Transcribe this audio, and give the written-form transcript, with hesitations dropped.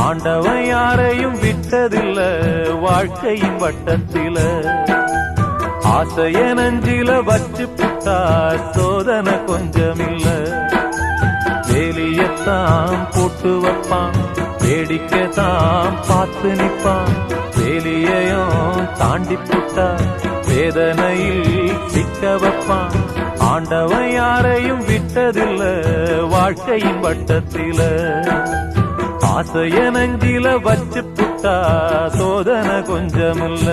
ஆண்டவன் யாரையும் விட்டதில்ல வாழ்க்கையின் வட்டத்தில. ஆசைய நஞ்சில வச்சு புட்டா சோதனை கொஞ்சமில்ல. வேலியத்தான் போட்டு வைப்பான், வேடிக்கைத்தான் பார்த்து நிற்பான். வேலியையும் தாண்டி புட்டா வேதனையில் சிக்க வைப்பான். ஆண்டவன் யாரையும் விட்டதில்ல வாழ்க்கையின் வட்டத்தில. ஆசைய நஞ்சில வச்சு புட்டா சோதனை கொஞ்சமில்ல.